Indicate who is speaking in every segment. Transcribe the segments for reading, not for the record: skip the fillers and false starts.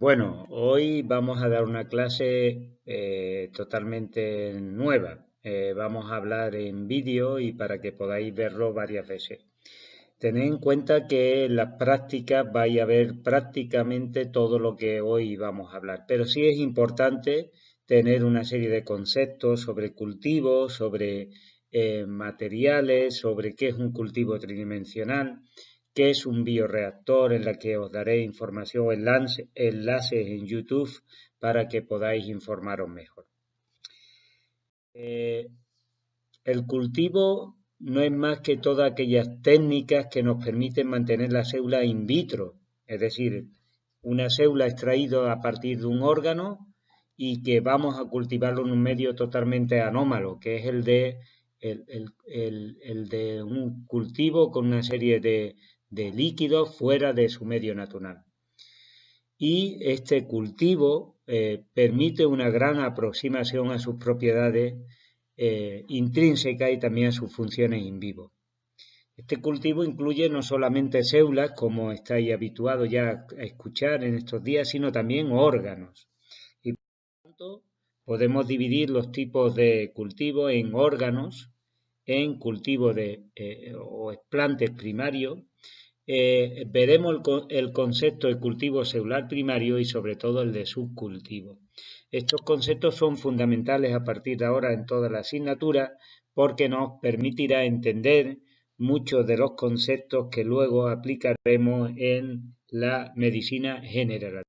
Speaker 1: Bueno, hoy vamos a dar una clase totalmente nueva. Vamos a hablar en vídeo y para que podáis verlo varias veces. Tened en cuenta que en las prácticas vais a ver prácticamente todo lo que hoy vamos a hablar, pero sí es importante tener una serie de conceptos sobre cultivos, sobre materiales, sobre qué es un cultivo tridimensional, qué es un bioreactor, en la que os daré información o enlaces en YouTube para que podáis informaros mejor. Eh, el cultivo no es más que todas aquellas técnicas que nos permiten mantener la célula in vitro, es decir, una célula extraída a partir de un órgano y que vamos a cultivarlo en un medio totalmente anómalo, que es el de un cultivo con una serie de líquidos fuera de su medio natural. Y este cultivo permite una gran aproximación a sus propiedades intrínsecas y también a sus funciones in vivo. Este cultivo incluye no solamente células, como estáis habituados ya a escuchar en estos días, sino también órganos. Y por lo tanto, podemos dividir los tipos de cultivo en órganos, en cultivo o explantes primarios. Veremos el concepto de cultivo celular primario y sobre todo el de subcultivo. Estos conceptos son fundamentales a partir de ahora en toda la asignatura porque nos permitirá entender muchos de los conceptos que luego aplicaremos en la medicina generativa.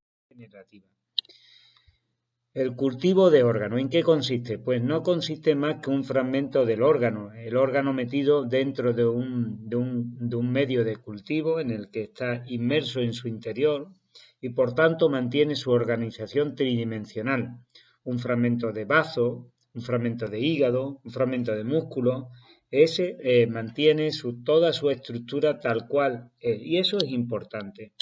Speaker 1: El cultivo de órgano, ¿en qué consiste? Pues no consiste más que un fragmento del órgano, el órgano metido dentro de un medio de cultivo en el que está inmerso en su interior y por tanto mantiene su organización tridimensional. Un fragmento de bazo, un fragmento de hígado, un fragmento de músculo, ese mantiene toda su estructura tal cual es, y eso es importante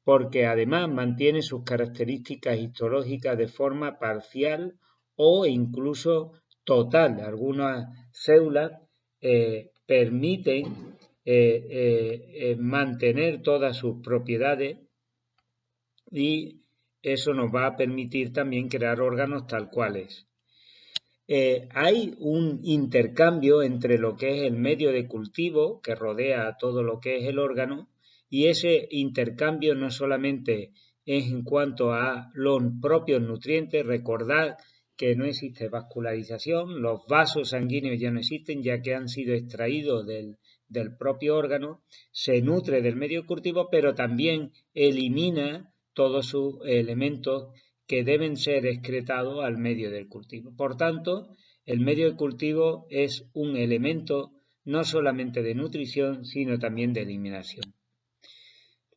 Speaker 1: porque además mantiene sus características histológicas de forma parcial o incluso total. Algunas células permiten mantener todas sus propiedades y eso nos va a permitir también crear órganos tal cuales. Hay un intercambio entre lo que es el medio de cultivo que rodea a todo lo que es el órgano y ese intercambio no solamente es en cuanto a los propios nutrientes. Recordad que no existe vascularización, los vasos sanguíneos ya no existen ya que han sido extraídos del propio órgano, se nutre del medio de cultivo pero también elimina todos sus elementos que deben ser excretados al medio del cultivo. Por tanto, el medio de cultivo es un elemento no solamente de nutrición, sino también de eliminación.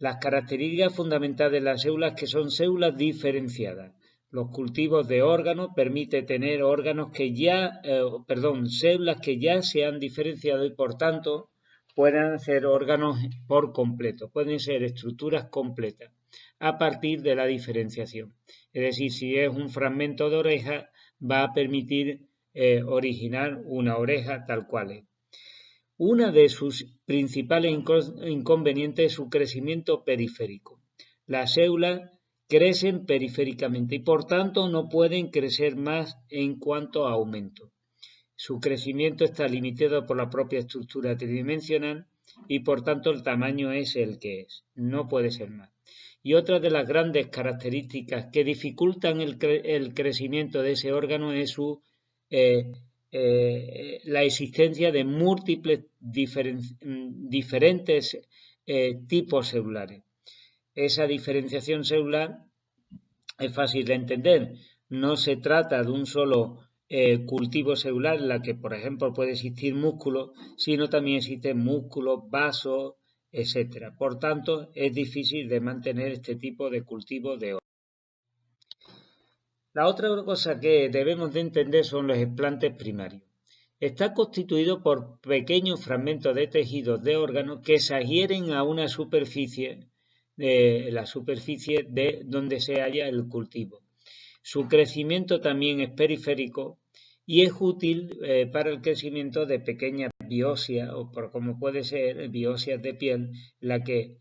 Speaker 1: Las características fundamentales de las células que son células diferenciadas. Los cultivos de órganos permiten tener órganos que células que ya se han diferenciado y por tanto puedan ser órganos por completo, pueden ser estructuras completas a partir de la diferenciación. Es decir, si es un fragmento de oreja, va a permitir originar una oreja tal cual es. Una de sus principales inconvenientes es su crecimiento periférico. Las células crecen periféricamente y por tanto no pueden crecer más en cuanto a aumento. Su crecimiento está limitado por la propia estructura tridimensional y por tanto el tamaño es el que es, no puede ser más. Y otra de las grandes características que dificultan el crecimiento de ese órgano es la existencia de múltiples diferentes tipos celulares. Esa diferenciación celular es fácil de entender. No se trata de un solo cultivo celular en la que, por ejemplo, puede existir músculo, sino también existen músculos, vasos, etcétera. Por tanto, es difícil de mantener este tipo de cultivo de órganos. La otra cosa que debemos de entender son los explantes primarios. Está constituido por pequeños fragmentos de tejidos de órganos que se adhieren a una superficie, la superficie de donde se halla el cultivo. Su crecimiento también es periférico y es útil para el crecimiento de pequeñas biopsias, o como puede ser biopsias de piel, la que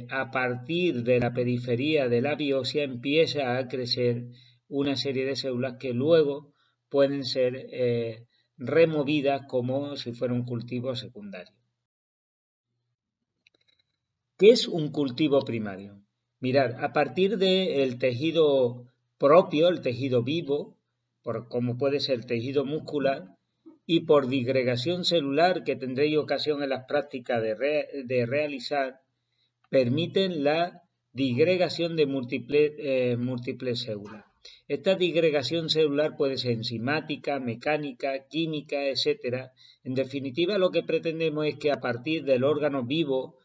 Speaker 1: a partir de la periferia de la biopsia empieza a crecer una serie de células que luego pueden ser removidas como si fuera un cultivo secundario. ¿Qué es un cultivo primario? Mirad, a partir del tejido propio, el tejido vivo, como puede ser el tejido muscular, y por disgregación celular que tendréis ocasión en las prácticas de realizar, permiten la disgregación de múltiples células. Esta disgregación celular puede ser enzimática, mecánica, química, etc. En definitiva, lo que pretendemos es que a partir del órgano vivo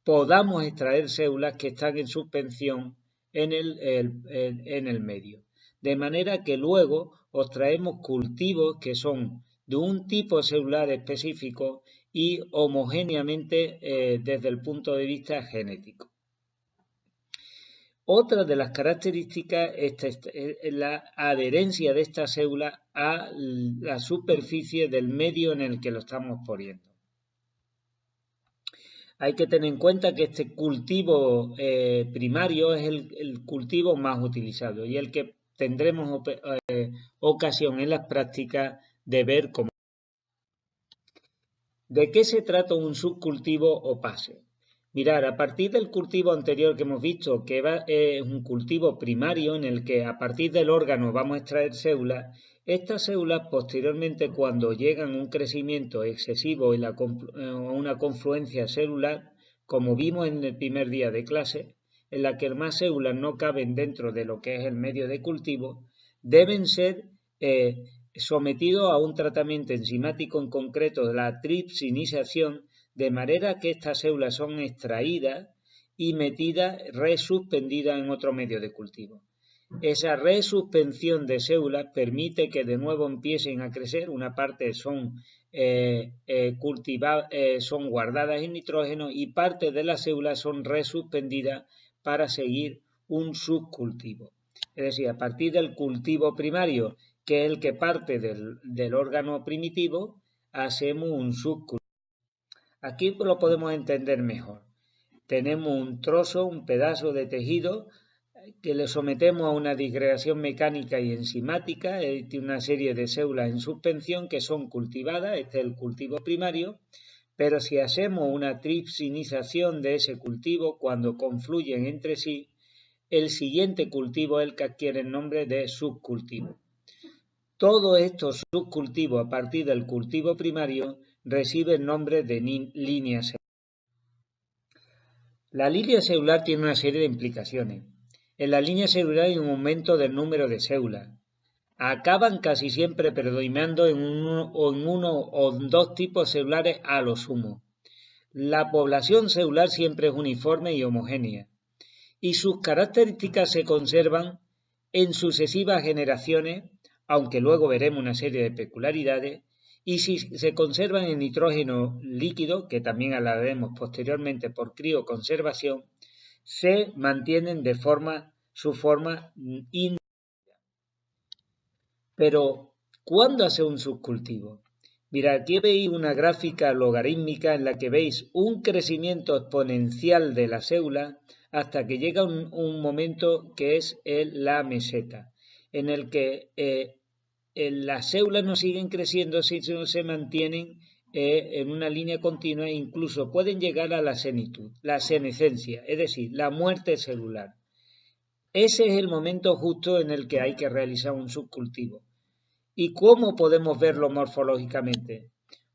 Speaker 1: podamos extraer células que están en suspensión en el medio. De manera que luego extraemos cultivos que son de un tipo celular específico y homogéneamente desde el punto de vista genético. Otra de las características es la adherencia de esta célula a la superficie del medio en el que lo estamos poniendo. Hay que tener en cuenta que este cultivo primario es el cultivo más utilizado y el que tendremos ocasión en las prácticas de ver cómo. ¿De qué se trata un subcultivo o pase? Mirad, a partir del cultivo anterior que hemos visto, que es un cultivo primario en el que a partir del órgano vamos a extraer células, estas células posteriormente cuando llegan a un crecimiento excesivo y una confluencia celular, como vimos en el primer día de clase, en la que más células no caben dentro de lo que es el medio de cultivo, deben ser sometidos a un tratamiento enzimático en concreto de la tripsinización, de manera que estas células son extraídas y metidas, resuspendidas en otro medio de cultivo. Esa resuspensión de células permite que de nuevo empiecen a crecer, una parte son son guardadas en nitrógeno y parte de las células son resuspendidas para seguir un subcultivo. Es decir, a partir del cultivo primario, que es el que parte del órgano primitivo, hacemos un subcultivo. Aquí lo podemos entender mejor. Tenemos un trozo, un pedazo de tejido que le sometemos a una disgregación mecánica y enzimática, tiene una serie de células en suspensión que son cultivadas, este es el cultivo primario, pero si hacemos una tripsinización de ese cultivo, cuando confluyen entre sí, el siguiente cultivo es el que adquiere el nombre de subcultivo. Todos estos subcultivos a partir del cultivo primario reciben nombre de línea celular. La línea celular tiene una serie de implicaciones. En la línea celular hay un aumento del número de células. Acaban casi siempre predominando en uno o dos tipos celulares a lo sumo. La población celular siempre es uniforme y homogénea, y sus características se conservan en sucesivas generaciones, aunque luego veremos una serie de peculiaridades, y si se conservan en nitrógeno líquido, que también hablaremos posteriormente por crioconservación, se mantienen de su forma indefinida. Pero, ¿cuándo hace un subcultivo? Mira, aquí veis una gráfica logarítmica en la que veis un crecimiento exponencial de la célula hasta que llega un momento que es la meseta, en el que las células no siguen creciendo, sino se mantienen en una línea continua e incluso pueden llegar a la senitud, la senescencia, es decir, la muerte celular. Ese es el momento justo en el que hay que realizar un subcultivo. ¿Y cómo podemos verlo morfológicamente?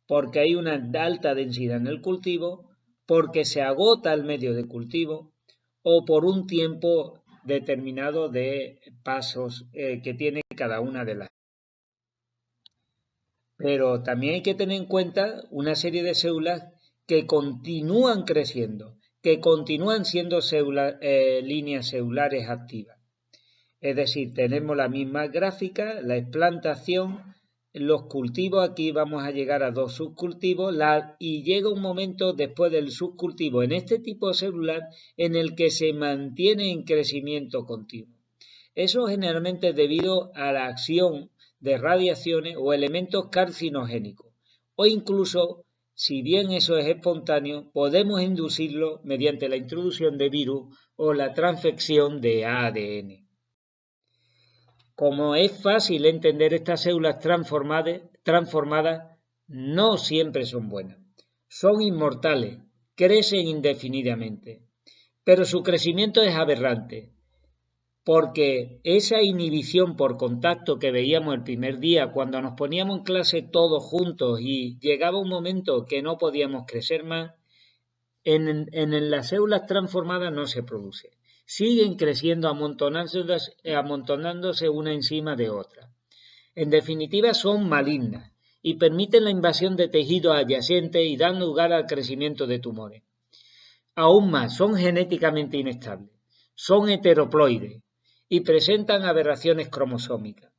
Speaker 1: Porque hay una alta densidad en el cultivo, porque se agota el medio de cultivo o por un tiempo determinado de pasos que tiene cada una de las. Pero también hay que tener en cuenta una serie de células que continúan creciendo, que continúan siendo líneas celulares activas. Es decir, tenemos la misma gráfica, la explantación, los cultivos, aquí vamos a llegar a dos subcultivos y llega un momento después del subcultivo en este tipo celular en el que se mantiene en crecimiento continuo. Eso generalmente es debido a la acción de radiaciones o elementos carcinogénicos o incluso si bien eso es espontáneo, podemos inducirlo mediante la introducción de virus o la transfección de ADN. Como es fácil entender, estas células transformadas no siempre son buenas. Son inmortales, crecen indefinidamente, pero su crecimiento es aberrante, porque esa inhibición por contacto que veíamos el primer día cuando nos poníamos en clase todos juntos y llegaba un momento que no podíamos crecer más, en las células transformadas no se produce. Siguen creciendo, amontonándose una encima de otra. En definitiva, son malignas y permiten la invasión de tejidos adyacentes y dan lugar al crecimiento de tumores. Aún más, son genéticamente inestables, son heteroploides y presentan aberraciones cromosómicas.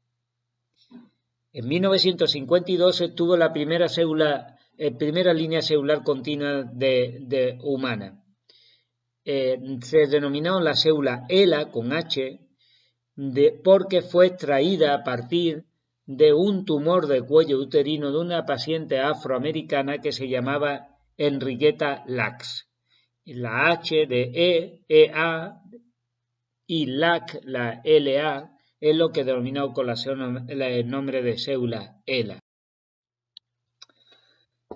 Speaker 1: En 1952 se obtuvo la primera línea celular continua humana. Se denominó la célula ELA con H porque fue extraída a partir de un tumor de cuello uterino de una paciente afroamericana que se llamaba Henrietta Lacks. La H de EA y LAC, la LA, es lo que denominó con el nombre de célula ELA.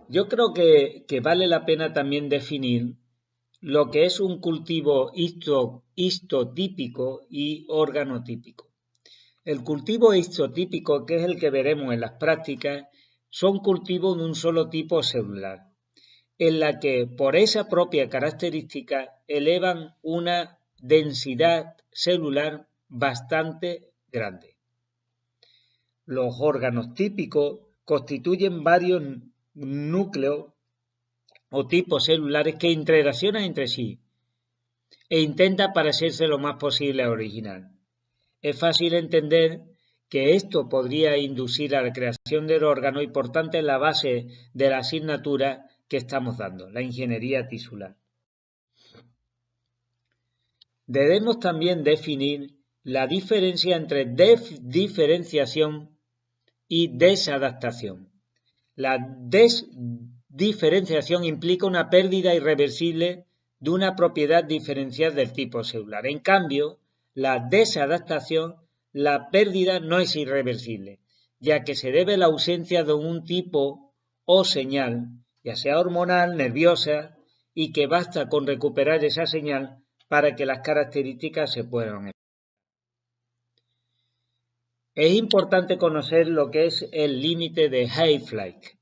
Speaker 1: Yo creo que vale la pena también definir lo que es un cultivo histotípico y organotípico. El cultivo histotípico, que es el que veremos en las prácticas, son cultivos de un solo tipo celular, en la que por esa propia característica elevan una densidad celular bastante grande. Los órganos típicos constituyen varios núcleos o tipos celulares que interaccionan entre sí e intentan parecerse lo más posible al original. Es fácil entender que esto podría inducir a la creación del órgano y por tanto es la base de la asignatura que estamos dando, la ingeniería tisular. Debemos también definir la diferencia entre diferenciación y desadaptación. La desdiferenciación implica una pérdida irreversible de una propiedad diferencial del tipo celular. En cambio, la desadaptación, la pérdida no es irreversible, ya que se debe a la ausencia de un tipo o señal, ya sea hormonal, nerviosa, y que basta con recuperar esa señal para que las características se puedan. Es importante conocer lo que es el límite de Hayflick.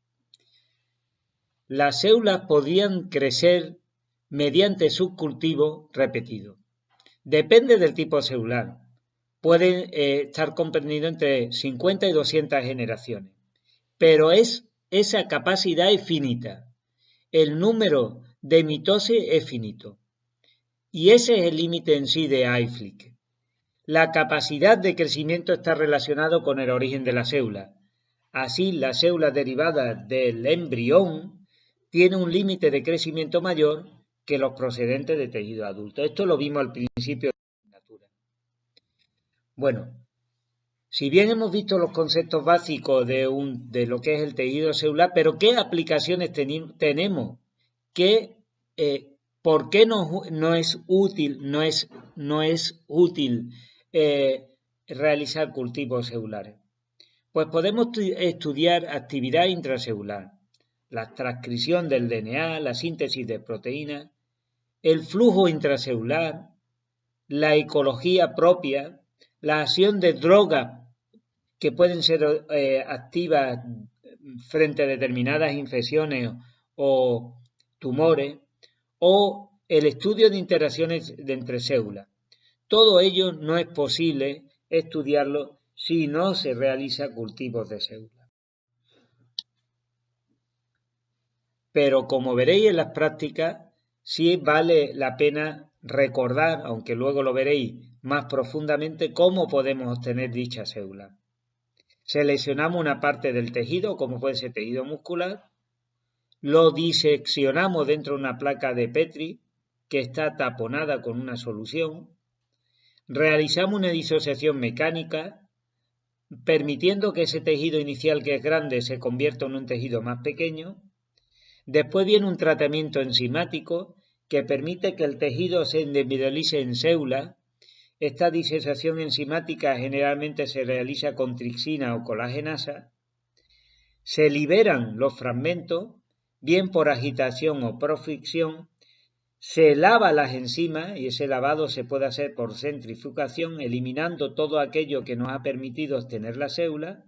Speaker 1: Las células podrían crecer mediante subcultivo repetido. Depende del tipo celular. Pueden estar comprendidos entre 50 y 200 generaciones. Pero esa capacidad es finita. El número de mitosis es finito. Y ese es el límite en sí de Hayflick. La capacidad de crecimiento está relacionado con el origen de la célula. Así, la célula derivada del embrión tiene un límite de crecimiento mayor que los procedentes de tejido adulto. Esto lo vimos al principio de la asignatura. Bueno, si bien hemos visto los conceptos básicos de lo que es el tejido celular, pero ¿qué aplicaciones tenemos? ¿Por qué no es útil realizar cultivos celulares? Pues podemos estudiar actividad intracelular, la transcripción del DNA, la síntesis de proteínas, el flujo intracelular, la ecología propia, la acción de drogas que pueden ser activas frente a determinadas infecciones o tumores, o el estudio de interacciones entre células. Todo ello no es posible estudiarlo si no se realiza cultivos de células. Pero como veréis en las prácticas, sí vale la pena recordar, aunque luego lo veréis más profundamente, cómo podemos obtener dicha célula. Seleccionamos una parte del tejido, como puede ser tejido muscular, lo diseccionamos dentro de una placa de Petri que está taponada con una solución, realizamos una disociación mecánica, permitiendo que ese tejido inicial que es grande se convierta en un tejido más pequeño, Después viene un tratamiento enzimático que permite que el tejido se individualice en células. Esta disociación enzimática generalmente se realiza con tripsina o colagenasa. Se liberan los fragmentos, bien por agitación o por fricción. Se lava las enzimas y ese lavado se puede hacer por centrifugación, eliminando todo aquello que nos ha permitido obtener la célula.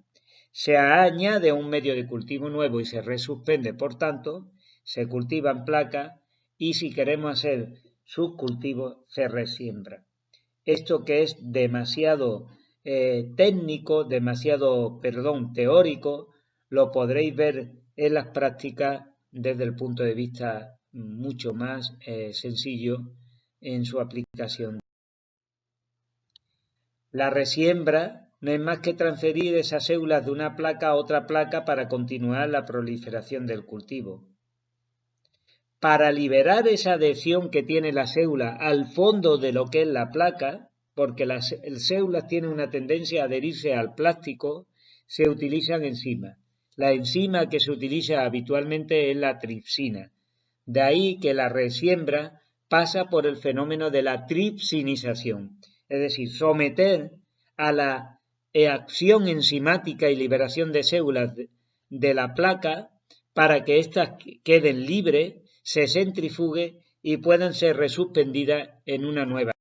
Speaker 1: Se añade un medio de cultivo nuevo y se resuspende, por tanto, se cultivan placas y si queremos hacer subcultivos se resiembra. Esto que es demasiado técnico, teórico, lo podréis ver en las prácticas desde el punto de vista mucho más sencillo en su aplicación. La resiembra no es más que transferir esas células de una placa a otra placa para continuar la proliferación del cultivo. Para liberar esa adhesión que tiene la célula al fondo de lo que es la placa, porque las células tienen una tendencia a adherirse al plástico, se utilizan enzimas. La enzima que se utiliza habitualmente es la tripsina. De ahí que la resiembra pasa por el fenómeno de la tripsinización, es decir, someter a la acción enzimática y liberación de células de la placa para que éstas queden libres, se centrifugue y puedan ser resuspendidas en una nueva.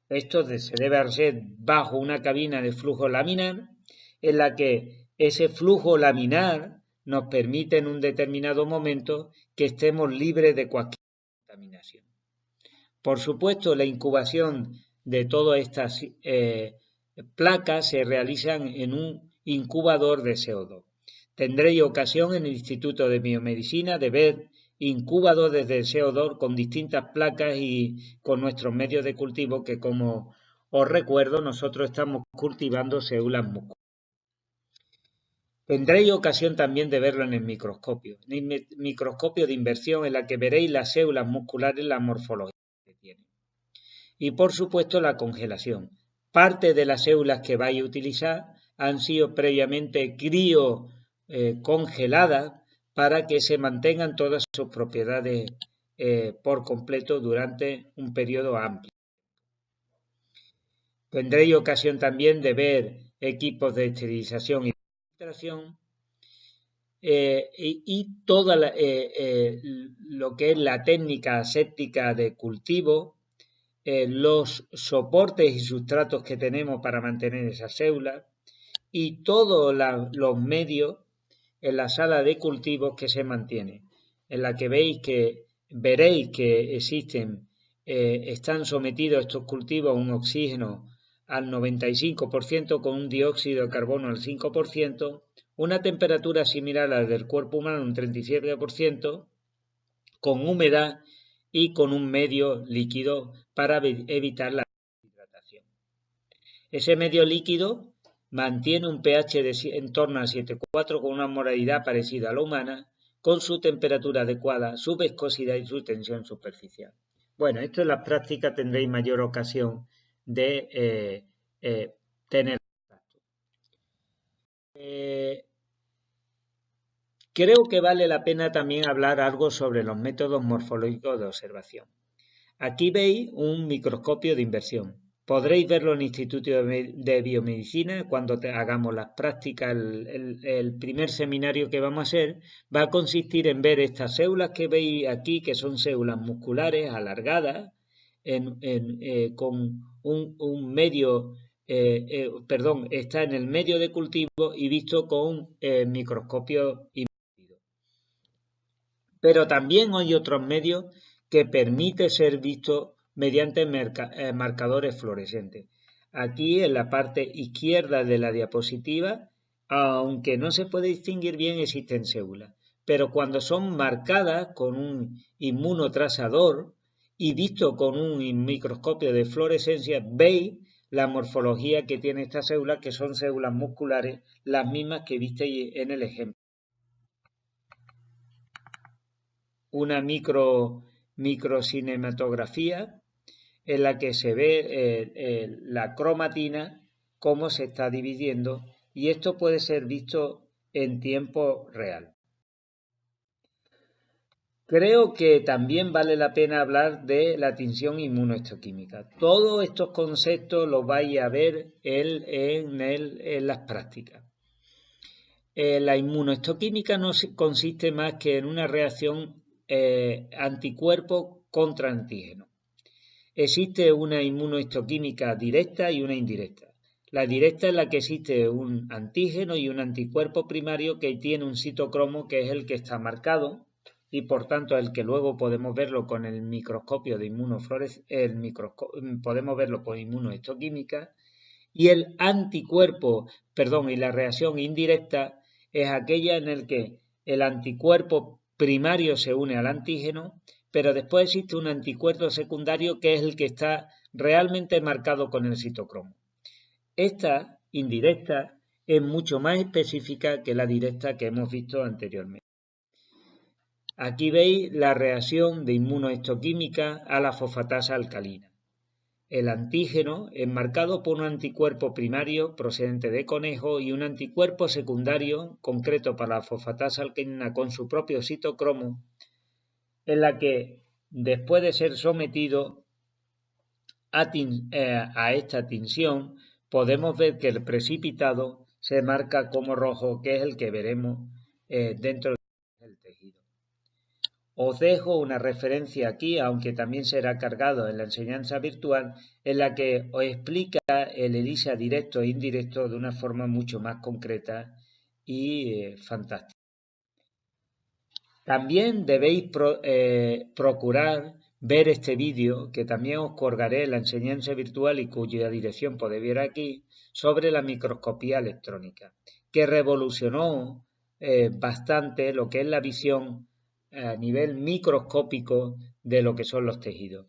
Speaker 1: Esto se debe hacer bajo una cabina de flujo laminar en la que ese flujo laminar nos permite en un determinado momento que estemos libres de cualquier contaminación. Por supuesto, la incubación de todas estas placas se realizan en un incubador de CO2. Tendréis ocasión en el Instituto de Biomedicina de ver incubadores de CO2 con distintas placas y con nuestros medios de cultivo que, como os recuerdo, nosotros estamos cultivando células musculares. Tendréis ocasión también de verlo en el microscopio de inversión en la que veréis las células musculares, la morfología que tienen. Y por supuesto la congelación. Parte de las células que vais a utilizar han sido previamente congeladas para que se mantengan todas sus propiedades por completo durante un periodo amplio. Tendréis ocasión también de ver equipos de esterilización y filtración y toda lo que es la técnica aséptica de cultivo, los soportes y sustratos que tenemos para mantener esas células y todos los medios en la sala de cultivos que se mantiene, en la que veréis que están sometidos estos cultivos a un oxígeno al 95% con un dióxido de carbono al 5%, una temperatura similar a la del cuerpo humano, un 37%, con humedad y con un medio líquido para evitar la deshidratación. Ese medio líquido mantiene un pH en torno a 7,4 con una osmolaridad parecida a la humana, con su temperatura adecuada, su viscosidad y su tensión superficial. Bueno, esto en las prácticas tendréis mayor ocasión de tener. Creo que vale la pena también hablar algo sobre los métodos morfológicos de observación. Aquí veis un microscopio de inversión. Podréis verlo en el Instituto de Biomedicina cuando hagamos las prácticas. El primer seminario que vamos a hacer va a consistir en ver estas células que veis aquí, que son células musculares alargadas, con un medio, está en el medio de cultivo y visto con microscopio invertido. Pero también hay otros medios que permite ser visto mediante marcadores fluorescentes. Aquí en la parte izquierda de la diapositiva, aunque no se puede distinguir bien, existen células, pero cuando son marcadas con un inmunotrazador y visto con un microscopio de fluorescencia, veis la morfología que tiene esta célula, que son células musculares, las mismas que visteis en el ejemplo. Una microcinematografía en la que se ve la cromatina, cómo se está dividiendo, y esto puede ser visto en tiempo real. Creo que también vale la pena hablar de la tinción inmunohistoquímica. Todos estos conceptos los vais a ver en las prácticas. La inmunohistoquímica no consiste más que en una reacción anticuerpo contra antígeno. Existe una inmunohistoquímica directa y una indirecta. La directa es la que existe un antígeno y un anticuerpo primario que tiene un citocromo que es el que está marcado y por tanto el que luego podemos verlo con el microscopio de podemos verlo con inmunohistoquímica, y el anticuerpo, y la reacción indirecta es aquella en la que el anticuerpo primario se une al antígeno, pero después existe un anticuerpo secundario que es el que está realmente marcado con el citocromo. Esta indirecta es mucho más específica que la directa que hemos visto anteriormente. Aquí veis la reacción de inmunohistoquímica a la fosfatasa alcalina. El antígeno es marcado por un anticuerpo primario procedente de conejo y un anticuerpo secundario concreto para la fosfatasa alcalina con su propio citocromo, en la que después de ser sometido a esta tinción podemos ver que el precipitado se marca como rojo, que es el que veremos dentro del tejido. Os dejo una referencia aquí, aunque también será cargado en la enseñanza virtual, en la que os explica el ELISA directo e indirecto de una forma mucho más concreta y fantástica. También debéis procurar ver este vídeo, que también os colgaré en la enseñanza virtual y cuya dirección podéis ver aquí, sobre la microscopía electrónica, que revolucionó bastante lo que es la visión a nivel microscópico de lo que son los tejidos.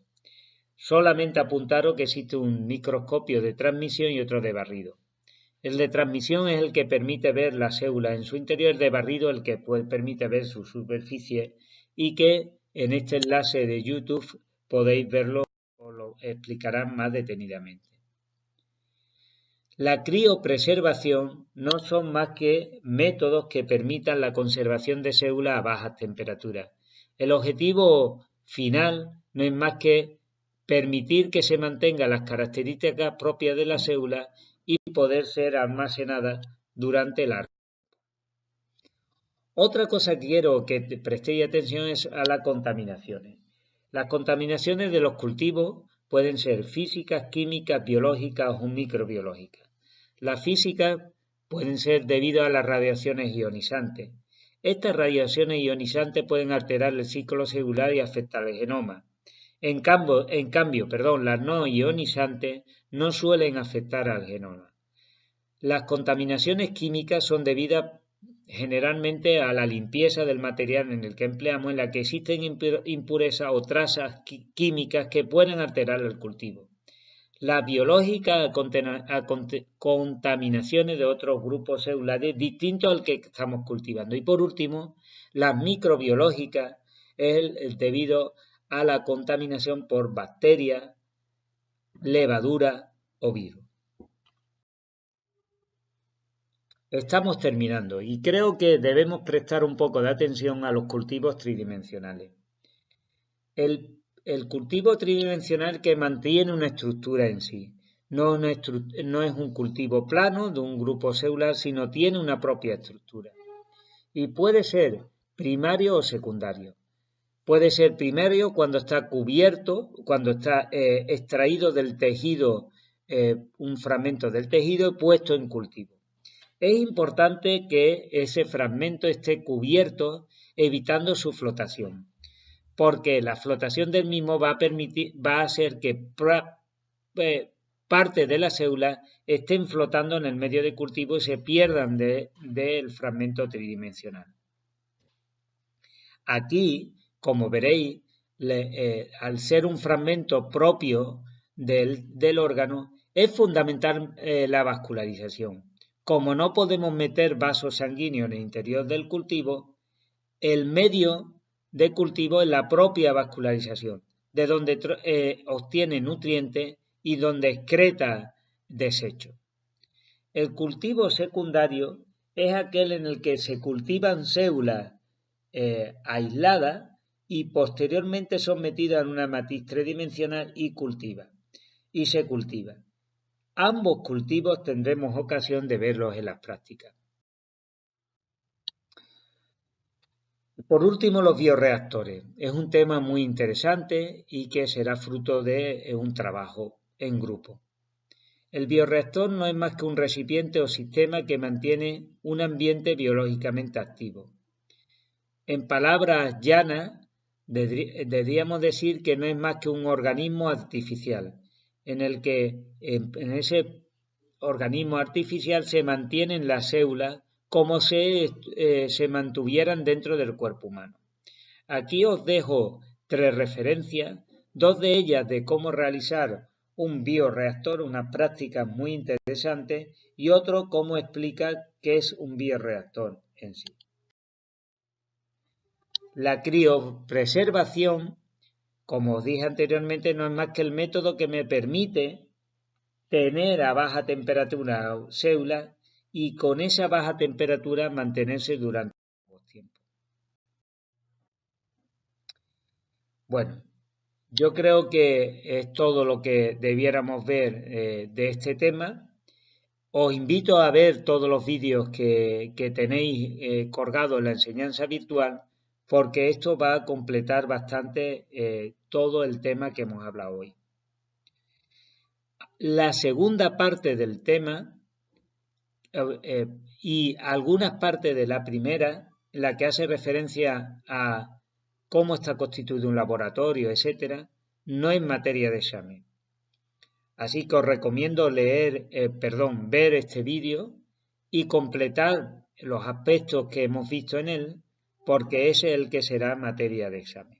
Speaker 1: Solamente apuntaros que existe un microscopio de transmisión y otro de barrido. El de transmisión es el que permite ver la célula en su interior, de barrido el que permite ver su superficie, y que en este enlace de YouTube podéis verlo, os lo explicarán más detenidamente. La criopreservación no son más que métodos que permitan la conservación de células a bajas temperaturas. El objetivo final no es más que permitir que se mantengan las características propias de la célula y poder ser almacenadas durante el largo. Otra cosa que quiero que prestéis atención es a las contaminaciones. Las contaminaciones de los cultivos pueden ser físicas, químicas, biológicas o microbiológicas. Las físicas pueden ser debido a las radiaciones ionizantes. Estas radiaciones ionizantes pueden alterar el ciclo celular y afectar el genoma. En cambio, las no ionizantes no suelen afectar al genoma. Las contaminaciones químicas son debidas generalmente a la limpieza del material en el que empleamos, en la que existen impurezas o trazas químicas que pueden alterar el cultivo. La biológica a contaminaciones de otros grupos celulares distintos al que estamos cultivando. Y por último, las microbiológicas es debido a la contaminación por bacterias, levadura o virus. Estamos terminando y creo que debemos prestar un poco de atención a los cultivos tridimensionales. El cultivo tridimensional que mantiene una estructura en sí. No es un cultivo plano de un grupo celular, sino tiene una propia estructura. Y puede ser primario o secundario. Puede ser primario cuando está cubierto, cuando está extraído del tejido, un fragmento del tejido puesto en cultivo. Es importante que ese fragmento esté cubierto, evitando su flotación, porque la flotación del mismo va a hacer que parte de las células estén flotando en el medio de cultivo y se pierdan del fragmento tridimensional. Aquí, como veréis, al ser un fragmento propio del órgano, es fundamental la vascularización. Como no podemos meter vasos sanguíneos en el interior del cultivo, el medio de cultivo es la propia vascularización, de donde obtiene nutrientes y donde excreta desechos. El cultivo secundario es aquel en el que se cultivan células aisladas y posteriormente sometida a una matriz tridimensional y se cultiva. Ambos cultivos tendremos ocasión de verlos en las prácticas. Por último, los bioreactores. Es un tema muy interesante y que será fruto de un trabajo en grupo. El bioreactor no es más que un recipiente o sistema que mantiene un ambiente biológicamente activo. En palabras llanas, deberíamos decir que no es más que un organismo artificial, en el que en ese organismo artificial se mantienen las células como se mantuvieran dentro del cuerpo humano. Aquí os dejo 3 referencias, 2 de ellas de cómo realizar un bioreactor, unas prácticas muy interesantes, y otro cómo explica qué es un bioreactor en sí. La criopreservación, como os dije anteriormente, no es más que el método que me permite tener a baja temperatura células y con esa baja temperatura mantenerse durante un tiempo. Bueno, yo creo que es todo lo que debiéramos ver de este tema. Os invito a ver todos los vídeos que tenéis colgados en la enseñanza virtual, porque esto va a completar bastante todo el tema que hemos hablado hoy. La segunda parte del tema y algunas partes de la primera, la que hace referencia a cómo está constituido un laboratorio, etcétera, no es materia de examen. Así que os recomiendo ver este vídeo y completar los aspectos que hemos visto en él, porque ese es el que será materia de examen.